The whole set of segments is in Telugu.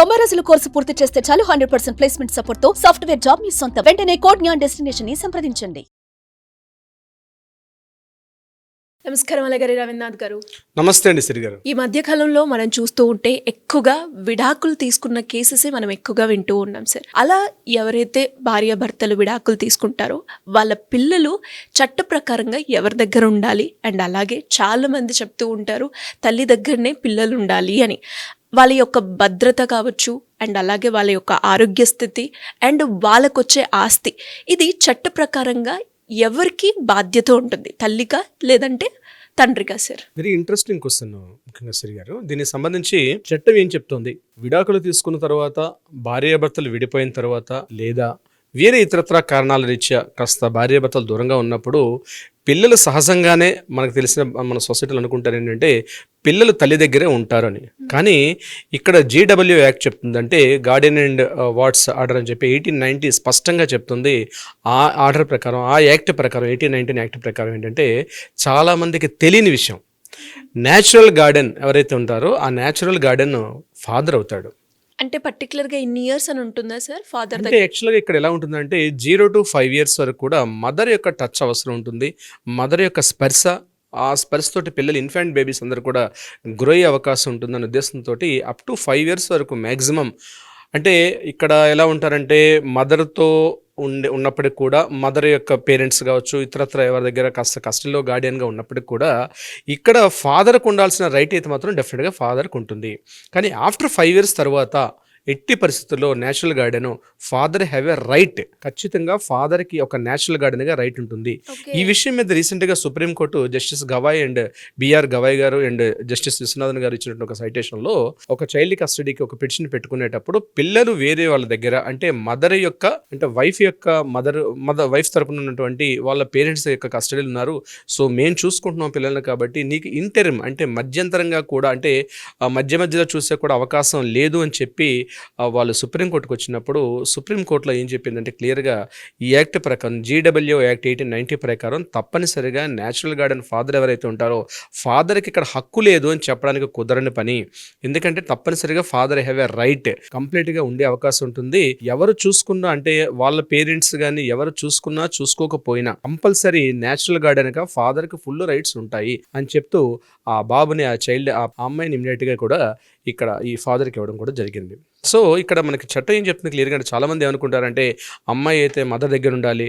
90 రోజుల కోర్సు పూర్తి చేస్తే చాలు 100% ప్లేస్మెంట్ సపోర్ట్ తో సాఫ్ట్వేర్ జాబ్ మీ సొంతం. వెంటనే కోడ్ జ్ఞాన్ డెస్టినేషన్ ని సంప్రదించండి. నమస్కారం అలగారి రవీంద్రనాథ్ గారు. నమస్తే అండి శ్రీ గారు. ఈ మధ్య కాలంలో మనం చూస్తూ ఉంటే ఎక్కువగా విడాకులు తీసుకున్న కేసెసే మనం ఎక్కువగా వింటూ ఉన్నాం సార్. అలా ఎవరైతే భార్యాభర్తలు విడాకులు తీసుకుంటారో వాళ్ళ పిల్లలు చట్ట ప్రకారంగా ఎవరి దగ్గర ఉండాలి, అండ్ అలాగే చాలా మంది చెప్తూ ఉంటారు తల్లి దగ్గరనే పిల్లలు ఉండాలి అని. వాళ్ళ యొక్క భద్రత కావచ్చు, అండ్ అలాగే వాళ్ళ యొక్క ఆరోగ్య స్థితి అండ్ వాళ్ళకొచ్చే ఆస్తి, ఇది చట్ట ప్రకారంగా ఎవరికి బాధ్యత ఉంటుంది, తల్లిగా లేదంటే తండ్రిగా సార్? వెరీ ఇంట్రెస్టింగ్ క్వశ్చన్ ముఖ్యంగా శ్రీ గారు. దీనికి సంబంధించి చట్టం ఏం చెప్తోంది? విడాకులు తీసుకున్న తర్వాత, భార్యాభర్తలు విడిపోయిన తర్వాత, లేదా వేరే ఇతరత్ర కారణాల రీత్యా కాస్త భార్యాభర్తలు దూరంగా ఉన్నప్పుడు పిల్లలు సహజంగానే మనకు తెలిసిన మన సొసైటీలో అనుకుంటారు ఏంటంటే పిల్లలు తల్లి దగ్గరే ఉంటారు అని. కానీ ఇక్కడ జీడబ్ల్యూ యాక్ట్ చెప్తుందంటే గార్డియన్ అండ్ వాట్స్ ఆర్డర్ అని చెప్పి 1890 స్పష్టంగా చెప్తుంది. ఆ ఆర్డర్ ప్రకారం, ఆ యాక్ట్ ప్రకారం, 1819 యాక్ట్ ప్రకారం ఏంటంటే చాలామందికి తెలియని విషయం, న్యాచురల్ గార్డెన్ ఎవరైతే ఉంటారో ఆ న్యాచురల్ గార్డెన్ ఫాదర్ అవుతాడు. అంటే పర్టికులర్గా ఇన్ని ఇయర్స్ అని ఉంటుందా సార్ ఫాదర్? అంటే యాక్చువల్గా ఇక్కడ ఎలా ఉంటుందంటే 0 to 5 years వరకు కూడా మదర్ యొక్క టచ్ అవసరం ఉంటుంది, మదర్ యొక్క స్పర్శ. ఆ స్పర్శ తోటి పిల్లలు, ఇన్ఫాంట్ బేబీస్ అందరూ కూడా గ్రో అయ్యే అవకాశం ఉంటుందనే ఉద్దేశంతో అప్ టు 5 years వరకు మ్యాక్సిమం. అంటే ఇక్కడ ఎలా ఉంటారంటే మదర్తో ఉన్నప్పటికి కూడా, మదర్ యొక్క పేరెంట్స్ కావచ్చు, ఇతరత్ర ఎవరి దగ్గర కాస్త కస్టడీలో గార్డియన్గా ఉన్నప్పటికి కూడా ఇక్కడ ఫాదర్కు ఉండాల్సిన రైట్ అయితే మాత్రం డెఫినెట్గా ఫాదర్కి ఉంటుంది. కానీ ఆఫ్టర్ 5 years తర్వాత ఎట్టి పరిస్థితుల్లో natural garden father have a right. ఖచ్చితంగా ఫాదర్కి ఒక నేచురల్ గార్డెన్గా రైట్ ఉంటుంది. ఈ విషయం మీద రీసెంట్గా supreme court justice Gavai and B R Gavai గారు అండ్ జస్టిస్ విశ్వనాథన్ గారు ఇచ్చినట్టు ఒక సైటేషన్లో ఒక చైల్డ్ కస్టడీకి ఒక పిటిషన్ పెట్టుకునేటప్పుడు పిల్లలు వేరే వాళ్ళ దగ్గర, అంటే మదర్ యొక్క, అంటే వైఫ్ యొక్క వైఫ్ తరపున ఉన్నటువంటి వాళ్ళ పేరెంట్స్ యొక్క కస్టడీలు ఉన్నారు, సో మేము చూసుకుంటున్నాం పిల్లల్ని, కాబట్టి నీకు ఇంటరిమ్ అంటే మధ్యంతరంగా కూడా, అంటే మధ్య మధ్యలో చూసే కూడా అవకాశం లేదు అని చెప్పి వాళ్ళు సుప్రీంకోర్టుకు వచ్చినప్పుడు సుప్రీంకోర్టులో ఏం చెప్పిందంటే క్లియర్గా ఈ యాక్ట్ ప్రకారం, జీడబ్ల్యూ యాక్ట్ 1890 ప్రకారం తప్పనిసరిగా న్యాచురల్ గార్డెన్ ఫాదర్ ఎవరైతే ఉంటారో ఫాదర్కి ఇక్కడ హక్కు లేదు అని చెప్పడానికి కుదరని పని. ఎందుకంటే తప్పనిసరిగా ఫాదర్ హ్యావ్ ఎ రైట్ కంప్లీట్గా ఉండే అవకాశం ఉంటుంది. ఎవరు చూసుకున్నా, అంటే వాళ్ళ పేరెంట్స్ కానీ ఎవరు చూసుకున్నా చూసుకోకపోయినా కంపల్సరీ న్యాచురల్ గార్డెన్గా ఫాదర్కి ఫుల్ రైట్స్ ఉంటాయి అని చెప్తూ ఆ బాబుని, ఆ చైల్డ్, ఆ అమ్మాయిని ఇమ్మీడియట్గా కూడా ఇక్కడ ఈ ఫాదర్కి ఇవ్వడం కూడా జరిగింది. సో ఇక్కడ మనకి చట్టం ఏం చెప్తుంది క్లియర్గా, అంటే చాలామంది ఏమనుకుంటారంటే అమ్మాయి అయితే మదర్ దగ్గర ఉండాలి,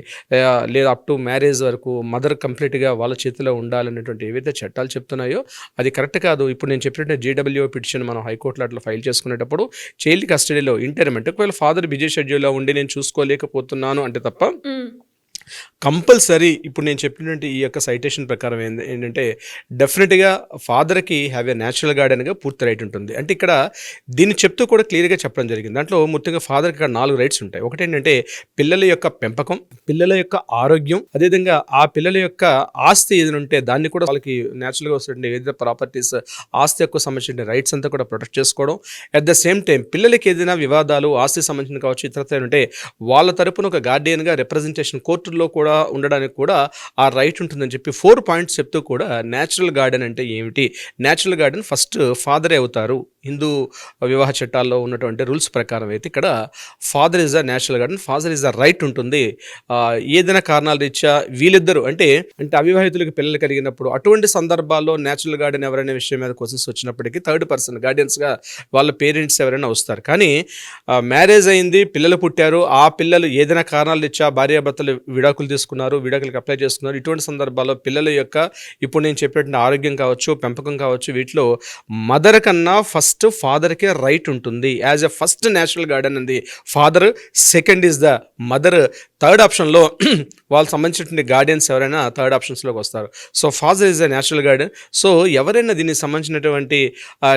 లేదా అప్ టు మ్యారేజ్ వరకు మదర్ కంప్లీట్గా వాళ్ళ చేతిలో ఉండాలనేటువంటి ఏవైతే చట్టాలు చెప్తున్నాయో అది కరెక్ట్ కాదు. ఇప్పుడు నేను చెప్పినట్టు జీడబ్ల్యూ పిటిషన్ మనం హైకోర్టులో అట్లా ఫైల్ చేసుకునేటప్పుడు చైల్డ్ కస్టడీలో ఇంటర్మ్, అంటే ఒకవేళ ఫాదర్ బిజీ షెడ్యూల్లో ఉండి నేను చూసుకోలేకపోతున్నాను అంటే తప్ప కంపల్సరీ ఇప్పుడు నేను చెప్పినటువంటి ఈ యొక్క సైటేషన్ ప్రకారం ఏంటంటే డెఫినెట్గా ఫాదర్కి హ్యావ్ ఎ న్యాచురల్ గార్డెన్గా పూర్తి రైట్ ఉంటుంది. అంటే ఇక్కడ దీన్ని చెప్తూ కూడా క్లియర్గా చెప్పడం జరిగింది. దాంట్లో ముఖ్యంగా ఫాదర్కి ఇక్కడ 4 రైట్స్ ఉంటాయి. ఒకటి ఏంటంటే పిల్లల యొక్క పెంపకం, పిల్లల యొక్క ఆరోగ్యం, అదేవిధంగా ఆ పిల్లల యొక్క ఆస్తి ఏదైనా ఉంటే దాన్ని కూడా వాళ్ళకి న్యాచురల్గా వస్తుండే ఏదైతే ప్రాపర్టీస్, ఆస్తి యొక్క సంబంధించిన రైట్స్ అంతా కూడా ప్రొటెక్ట్ చేసుకోవడం. అట్ ద సేమ్ టైం పిల్లలకి ఏదైనా వివాదాలు, ఆస్తి సంబంధించిన కావచ్చు, ఇతరత్ర ఉంటే వాళ్ళ తరపున ఒక గార్డియన్గా రిప్రజెంటేషన్ కోర్టులో కూడా ఉండడానికి కూడా ఆ రైట్ ఉంటుందని చెప్పి 4 points చెప్తూ కూడా న్యాచురల్ గార్డెన్ అంటే ఏమిటి, న్యాచురల్ గార్డెన్ ఫస్ట్ ఫాదరే అవుతారు. హిందూ వివాహ చట్టాల్లో ఉన్నటువంటి రూల్స్ ప్రకారం అయితే ఇక్కడ father is a natural garden, father is a right ఉంటుంది. ఏదైనా కారణాల రీత్యా వీళ్ళిద్దరూ, అంటే అవివాహితులకు పిల్లలు కలిగినప్పుడు అటువంటి సందర్భాల్లో న్యాచురల్ గార్డెన్ ఎవరైనా విషయం మీద క్వశ్చన్స్ వచ్చినప్పటికీ థర్డ్ పర్సన్ గార్డియన్స్గా వాళ్ళ పేరెంట్స్ ఎవరైనా వస్తారు. కానీ మ్యారేజ్ అయింది, పిల్లలు పుట్టారు, ఆ పిల్లలు ఏదైనా కారణాల రీత్యా భార్యాభర్తలు విడాకులు తీసుకున్నారు, విడాకులకు అప్లై చేసుకున్నారు, ఇటువంటి సందర్భాల్లో పిల్లల యొక్క ఇప్పుడు నేను చెప్పినటువంటి ఆరోగ్యం కావచ్చు, పెంపకం కావచ్చు, వీటిలో మదర్ కన్నా ఫస్ట్ ఫాదర్కే రైట్ ఉంటుంది. As a first natural guardian అంది father, second is the mother, third ఆప్షన్లో వాళ్ళకి సంబంధించినటువంటి గార్డియన్స్ ఎవరైనా థర్డ్ ఆప్షన్స్లోకి వస్తారు. So father is the natural guardian. So ఎవరైనా దీనికి సంబంధించినటువంటి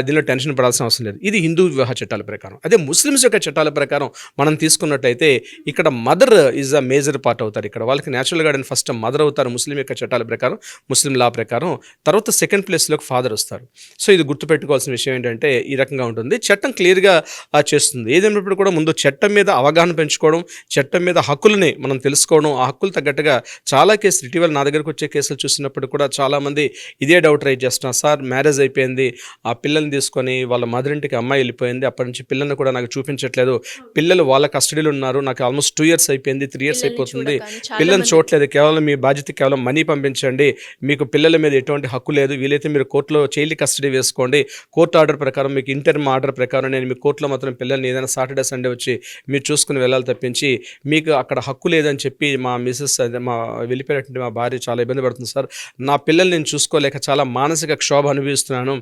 దీనిలో టెన్షన్ పడాల్సిన అవసరం లేదు. ఇది హిందూ వివాహ చట్టాల ప్రకారం. అదే ముస్లిమ్స్ యొక్క చట్టాల ప్రకారం మనం తీసుకున్నట్టయితే ఇక్కడ mother is a major part అవుతారు. ఇక్కడ అక్కడ వాళ్ళకి న్యాచురల్ గార్డెన్ ఫస్ట్ మదర్ అవుతారు ముస్లిం యొక్క చట్టాల ప్రకారం, ముస్లిం లా ప్రకారం. తర్వాత సెకండ్ ప్లేస్లోకి ఫాదర్ వస్తారు. సో ఇది గుర్తుపెట్టుకోవాల్సిన విషయం ఏంటంటే ఈ రకంగా ఉంటుంది. చట్టం క్లియర్గా చేస్తుంది. ఏదైనప్పుడు కూడా ముందు చట్టం మీద అవగాహన పెంచుకోవడం, చట్టం మీద హక్కులని మనం తెలుసుకోవడం, ఆ హక్కులు తగ్గట్టుగా చాలా కేసులు ఇటీవల నా దగ్గరకు వచ్చే కేసులు చూసినప్పుడు కూడా చాలామంది ఇదే డౌట్ రైజ్ చేస్తున్నారు. సార్ మ్యారేజ్ అయిపోయింది, ఆ పిల్లల్ని తీసుకొని వాళ్ళ మదర్ ఇంటికి అమ్మాయి వెళ్ళిపోయింది, అప్పటి నుంచి పిల్లల్ని కూడా నాకు చూపించట్లేదు, పిల్లలు వాళ్ళ కస్టడీలో ఉన్నారు, నాకు ఆల్మోస్ట్ 2 years అయిపోయింది, 3 years అయిపోతుంది, పిల్లల్ని చూడలేదు, కేవలం మీ బాధ్యత కేవలం మనీ పంపించండి, మీకు పిల్లల మీద ఎటువంటి హక్కు లేదు, వీలైతే మీరు కోర్టులో చైల్డ్ కస్టడీ వేసుకోండి, కోర్టు ఆర్డర్ ప్రకారం మీకు ఇంటర్మ్ ఆర్డర్ ప్రకారం నేను మీ కోర్టులో మాత్రం పిల్లల్ని ఏదైనా సాటర్డే సండే వచ్చి మీరు చూసుకుని వెళ్ళాలి తప్పించి మీకు అక్కడ హక్కు లేదని చెప్పి మా మిసెస్ మా వెళ్ళిపోయినటువంటి మా భార్య చాలా ఇబ్బంది పడుతుంది సార్, నా పిల్లల్ని నేను చూసుకోలేక చాలా మానసిక క్షోభ అనుభవిస్తున్నాను,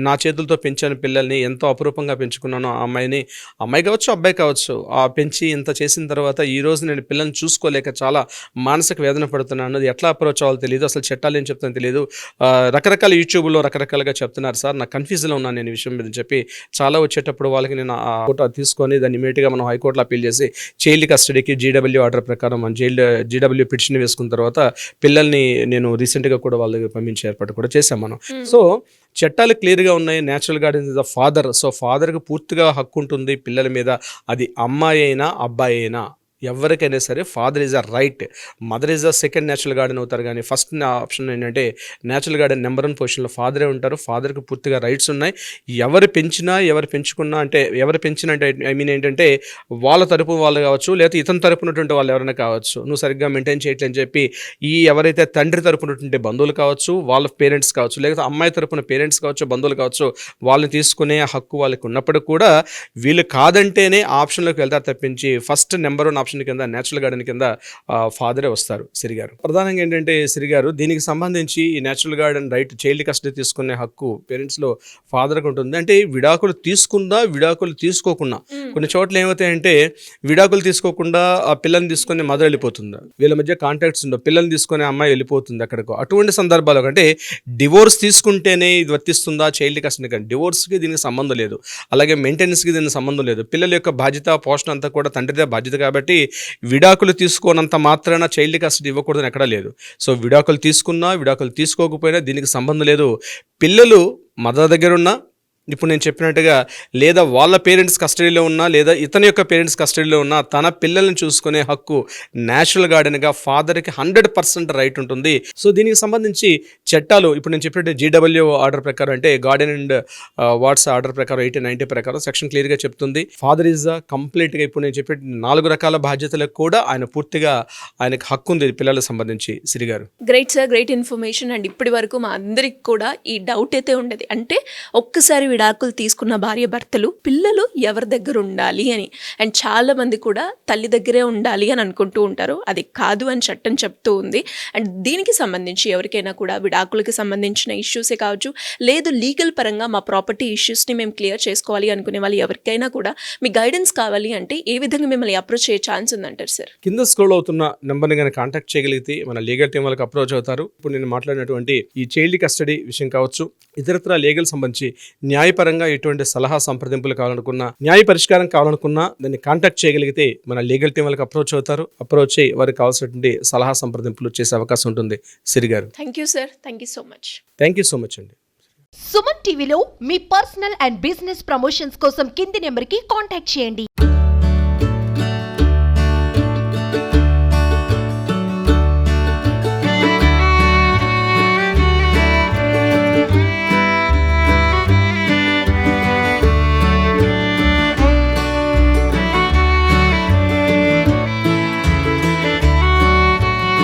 నా చేతులతో పెంచాను పిల్లల్ని, ఎంతో అపురూపంగా పెంచుకున్నాను ఆ అమ్మాయిని, అమ్మాయి కావచ్చు అబ్బాయి కావచ్చు, ఆ పెంచి ఇంత చేసిన తర్వాత ఈరోజు నేను పిల్లల్ని చూసుకోలేక చాలా మానసిక వేదన పడుతున్నాను, అది ఎట్లా అప్రోచ్ అవ్వాలో తెలియదు, అసలు చట్టాలు ఏం చెప్తానో తెలియదు, రకరకాల యూట్యూబ్లో రకరకాలుగా చెప్తున్నారు సార్, నాకు కన్ఫ్యూజ్లో ఉన్నాను నేను ఈ విషయం మీద చెప్పి చాలా వచ్చేటప్పుడు వాళ్ళకి నేను ఆ ఫోటో తీసుకొని దాన్ని ఇమీడియట్గా మనం హైకోర్టులో అప్పీల్ చేసి చైల్డ్ కస్టడీకి జీడబ్ల్యూ ఆర్డర్ ప్రకారం మనం జీడబ్ల్యూ పిటిషన్ వేసుకున్న తర్వాత పిల్లల్ని నేను రీసెంట్గా కూడా వాళ్ళ దగ్గర పంపించే ఏర్పాటు కూడా చేశాం మనం. సో చట్టాలు క్లియర్గా ఉన్నాయి. Natural garden is the father. So ఫాదర్కి పూర్తిగా హక్కు ఉంటుంది పిల్లల మీద, అది అమ్మాయి అయినా అబ్బాయి అయినా ఎవరికైనా సరే father is a right, mother is a second natural garden అవుతారు. కానీ ఫస్ట్ ఆప్షన్ ఏంటంటే న్యాచురల్ గార్డెన్ నెంబర్ 1 పొజిషన్లో ఫాదరే ఉంటారు. ఫాదర్కి పూర్తిగా రైట్స్ ఉన్నాయి. ఎవరు పెంచినా ఎవరు పెంచుకున్నా అంటే ఎవరు పెంచినా అంటే ఐ మీన్ ఏంటంటే వాళ్ళ తరపు వాళ్ళు కావచ్చు, లేకపోతే ఇతని తరపునటువంటి వాళ్ళు ఎవరైనా కావచ్చు, నువ్వు సరిగ్గా మెయింటైన్ చేయట్లని చెప్పి ఈ ఎవరైతే తండ్రి తరపునటువంటి బంధువులు కావచ్చు, వాళ్ళ పేరెంట్స్ కావచ్చు, లేకపోతే అమ్మాయి తరపున పేరెంట్స్ కావచ్చు, బంధువులు కావచ్చు, వాళ్ళని తీసుకునే హక్కు వాళ్ళకి ఉన్నప్పుడు కూడా వీళ్ళు కాదంటేనే ఆప్షన్లోకి వెళ్తారు తప్పించి ఫస్ట్ నెంబర్ 1 ఆప్షన్ కింద న్యాచురల్ గార్డెన్ కింద ఫాదరే వస్తారు. సిరిగారు ప్రధానంగా ఏంటంటే సిరిగారు దీనికి సంబంధించి ఈ natural garden right child custody తీసుకునే హక్కు పేరెంట్స్లో ఫాదర్కి ఉంటుంది. అంటే విడాకులు తీసుకుందా విడాకులు తీసుకోకుండా కొన్ని చోట్ల ఏమవుతాయంటే విడాకులు తీసుకోకుండా ఆ పిల్లల్ని తీసుకొని మదర్ వెళ్ళిపోతుందా, వీళ్ళ మధ్య కాంటాక్ట్స్ ఉండవు, పిల్లల్ని తీసుకునే అమ్మాయి వెళ్ళిపోతుంది అక్కడికో. అటువంటి సందర్భాలు అంటే డివోర్స్ తీసుకుంటేనే ఇది వర్తిస్తుందా చైల్డ్ కస్టడీ, కానీ డివోర్స్కి దీనికి సంబంధం లేదు, అలాగే మెయింటెనెన్స్కి దీనికి సంబంధం లేదు. పిల్లల యొక్క బాధ్యత పోషణ అంతా కూడా తండ్రిదే బాధ్యత కాబట్టి విడాకులు తీసుకోనంత మాత్రాన చైల్డ్ కస్టడీ ఇవ్వకూడదని ఎక్కడా లేదు. సో విడాకులు తీసుకున్నా విడాకులు తీసుకోకపోయినా దీనికి సంబంధం లేదు. పిల్లలు మదర్ దగ్గర ఉన్నా ఇప్పుడు నేను చెప్పినట్టుగా లేదా వాళ్ళ పేరెంట్స్ కస్టడీలో ఉన్నా లేదా ఇతని యొక్క పేరెంట్స్ కస్టడీలో ఉన్నా తన పిల్లల్ని చూసుకునే హక్కు న్యాచురల్ గార్డెన్గా ఫాదర్కి 100% రైట్ ఉంటుంది. సో దీనికి సంబంధించి చట్టాలు ఇప్పుడు నేను చెప్పినట్టు జీడబ్ల్యూ ఆర్డర్ ప్రకారం అంటే గార్డెన్ అండ్ వార్డ్స్ ఆర్డర్ ప్రకారం 1890 ప్రకారం సెక్షన్ క్లియర్గా చెప్తుంది ఫాదర్ ఈజ్ కంప్లీట్గా ఇప్పుడు నేను చెప్పిన 4 రకాల బాధ్యతలకు కూడా ఆయన పూర్తిగా ఆయనకు హక్కు ఉంది పిల్లలకు సంబంధించి. సిరిగారు great sir, great information. And ఇప్పటి వరకు మా అందరికి కూడా ఈ డౌట్ అయితే ఉండేది, అంటే ఒక్కసారి విడాకులు తీసుకున్న భార్య భర్తలు పిల్లలు ఎవరి దగ్గర ఉండాలి అని. అండ్ చాలా మంది కూడా తల్లి దగ్గరే ఉండాలి అని అనుకుంటూ ఉంటారు, అది కాదు అని చట్టం చెప్తూ ఉంది. అండ్ దీనికి సంబంధించి ఎవరికైనా కూడా విడాకులకి సంబంధించిన ఇష్యూసే కావచ్చు, లేదు లీగల్ పరంగా మా ప్రాపర్టీ ఇష్యూస్ని మేము క్లియర్ చేసుకోవాలి అనుకునే వాళ్ళు ఎవరికైనా కూడా మీ గైడెన్స్ కావాలి అంటే ఏ విధంగా మిమ్మల్ని అప్రోచ్ అయ్యే ఛాన్స్ ఉందంటారు సార్? కింద స్క్రోల్ అవుతున్న నెంబర్ని కనుక కాంటాక్ట్ చేయగలిగితే మన లీగల్ టీం వాళ్ళకి అప్రోచ్ అవుతారు. ఇప్పుడు నేను మాట్లాడినటువంటి ఈ చైల్డ్ కస్టడీ విషయం కావచ్చు, ఇతరత్ర లీగల్ సంబంధించి న్యాయపరంగా ఎటువంటి సలహా సంప్రదింపులు కావాలనుకున్నా, న్యాయ పరిష్కారం కావాలనుకున్నా దాన్ని కాంటాక్ట్ చేయగలిగితే మన లీగల్ టీం వాళ్ళకి అప్రోచ్ అవుతారు. అప్రోచ్ అయ్యి వారికి కావాల్సినటువంటి సలహా సంప్రదింపులు చేసే అవకాశం ఉంటుంది. సిరిగారు thank you sir, thank you so much. Thank you so much అండి. సుమన్ టీవీలో మీ పర్సనల్ అండ్ బిజినెస్ ప్రమోషన్స్ కోసం కింది నెంబర్కి కాంటాక్ట్ చేయండి.